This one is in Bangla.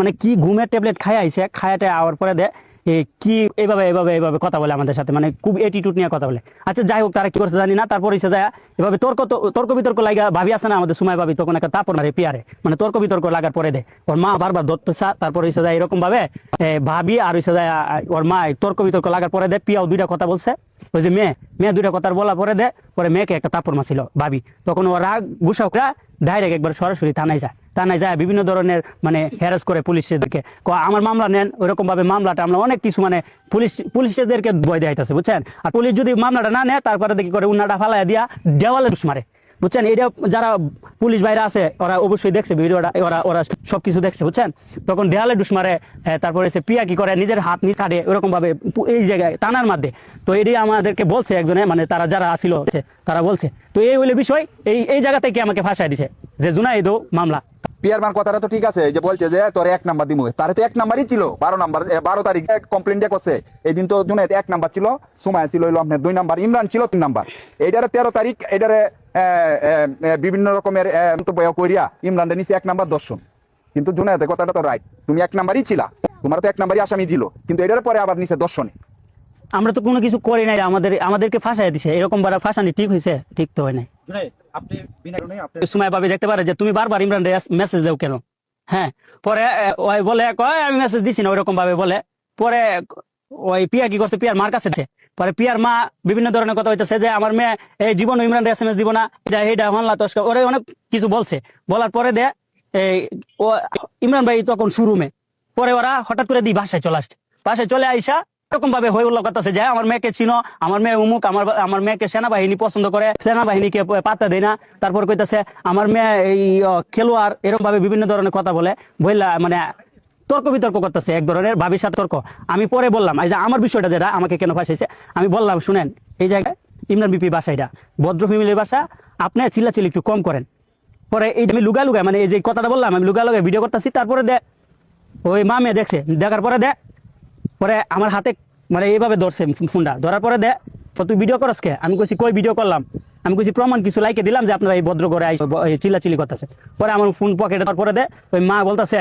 মানে কি ঘুমের ট্যাবলেট খাই আইছে, খায়াতে আওয়ার পরে দে কি এইভাবে এইভাবে এইভাবে কথা বলে আমাদের সাথে, মানে খুব অ্যাটিটিউড নিয়ে কথা বলে। আচ্ছা যাই হোক, তারা কি করছে জানি না। তারপর এসে যায় এভাবে তর্ক বিতর্ক লাগা, ভাবি আছে না আমাদের সময় ভাবি, তখন একটা তারপর মারে পিয়ারে, মানে তর্ক বিতর্ক লাগার পরে দেয় ওর মা বারবার ধরতেছে। তারপর এসে যায় এরকম ভাবে ভাবি আর এসে যায় ওর মা তর্ক বিতর্ক লাগার পরে দেয় পিয়াও দুইটা কথা বলছে। ওই যে মেয়ে দুইটা কথা বলার পরে দেয়, পরে মেয়েকে একটা তাপড় মারছিল ভাবি। তখন ও রাগ গুসাওকরা ডাইরেক্ট একবার সরাসরি থানায় যায় বিভিন্ন ধরনের মানে হ্যারাস করে পুলিশদেরকে, আমার মামলা নেন। ওইরকম ভাবে মামলাটা আমরা অনেক কিছু মানে পুলিশদেরকে ভয় দেখাইতেছে বুঝছেন। আর পুলিশ যদি মামলাটা না নেয় তারপরে দেখি করে উন্নাটা ফালাই দিয়া দেওয়ালে ডুস মারে বুঝছেন। এটা যারা পুলিশ বাইরে আছে ওরা অবশ্যই দেখছে ভিডিওটা, ওরা সবকিছু দেখছে বুঝছেন। তখন দেওয়ালে ডুস মারে, তারপরে সে পিয়া কি করে নিজের হাত নিয়ে কাটে ওরকম ভাবে এই জায়গায় টানার মধ্যে। তো এটি আমাদেরকে বলছে একজনে, মানে তারা যারা আসিল তারা বলছে। তো এই হইলে বিষয়, এই জায়গা থেকে আমাকে ফাঁসাই দিছে যে জুনাইদও মামলা। পিয়ার মান কথাটা তো ঠিক আছে, যে বলছে যে তোর 1 নাম্বার দিমু, তারে তো 1 নাম্বারই ছিল। 12 তারিখ কমপ্লেন করছে, এই দিন তো জুনাইদ 1 নাম্বার ছিল, সুমাইয়া ছিল হইলো আপনার 2 নাম্বার, ইমরান ছিল 3 নাম্বার। এইটারে 13 তারিখ এইটারে বিভিন্ন রকমের মন্তব্য করিয়া ইমরান নিচে 1 নাম্বার দর্শন। কিন্তু জুনাইদের কথাটা তো রাইট, তুমি 1 নাম্বারই ছিলা, তোমার তো 1 নাম্বারই আসামি দিল, কিন্তু এটার পরে আবার নিচে দর্শনে। আমরা তো কোনো কিছু করি নাই, আমাদেরকে ফাঁসাই দিছে। এরকম ভাবে ফাঁসানি ঠিক হয়েছে? ঠিক তো হয় নাই। সময় পাবি দেখতে পারে যে তুমি বারবার ইমরান মেসেজ দেও কেন। হ্যাঁ, পরে ওই বলে কয় আমি মেসেজ দিছি না, ওইরকম ভাবে বলে। পরে ওই পিয়া কি করছে, পিয়ার মার কাছে পরে পিয়ার মা বিভিন্ন ধরনের কথা হইতেছে যে আমার মেয়ে এই জীবন ইমরান SMS দিব না, এটা হনলা তস্কা, ওরে অনেক কিছু বলছে। বলার পরে দে ইমরান ভাই তখন শুরুমে, পরে ওরা হঠাৎ করে দি বাসায় চলে আইসা এরকম ভাবে হয়ে উল্লেখ করতেছে যে আমার মেয়েকে চিনো, আমার মেয়ে উমুক, আমার মেয়েকে সেনাবাহিনী পছন্দ করে, সেনাবাহিনীকে পাত্তা দেয় না। তারপর কইতাছে আমার মেয়ে এই খেলোয়াড়, এরকম ভাবে বিভিন্ন ধরনের কথা বলে মানে তর্ক বিতর্ক করতেছে, এক ধরনের ভাবির সাথে তর্ক। আমি পরে বললাম এই যে আমার বিষয়টা যেটা আমাকে কেন ফাঁসাইছে, আমি বললাম শুনেন এই জায়গায় ইমরান বিপি বাসা, এটা ভদ্র ফ্যামিলির বাসা, আপনি চিল্লাচিল্লি একটু কম করেন। পরে এই আমি লুগা মানে এই যে কথাটা বললাম, আমি লুগা ভিডিও করতেছি। তারপরে ওই মা মেয়ে দেখছে, দেখার পরে আমার হাতে মানে এইভাবে ধরছে ফোনটা, ধরার পরে তুই ভিডিও করস কে? আমি কইছি কই ভিডিও করলাম, আমি কইছি প্রমাণ কিছু লাইকে দিলাম যে আপনারা এই ভদ্র করে চিল্লাচিল্লি করতেছে। পরে আমার ফোন পকেটে, তারপরে ওই মা বলতেছে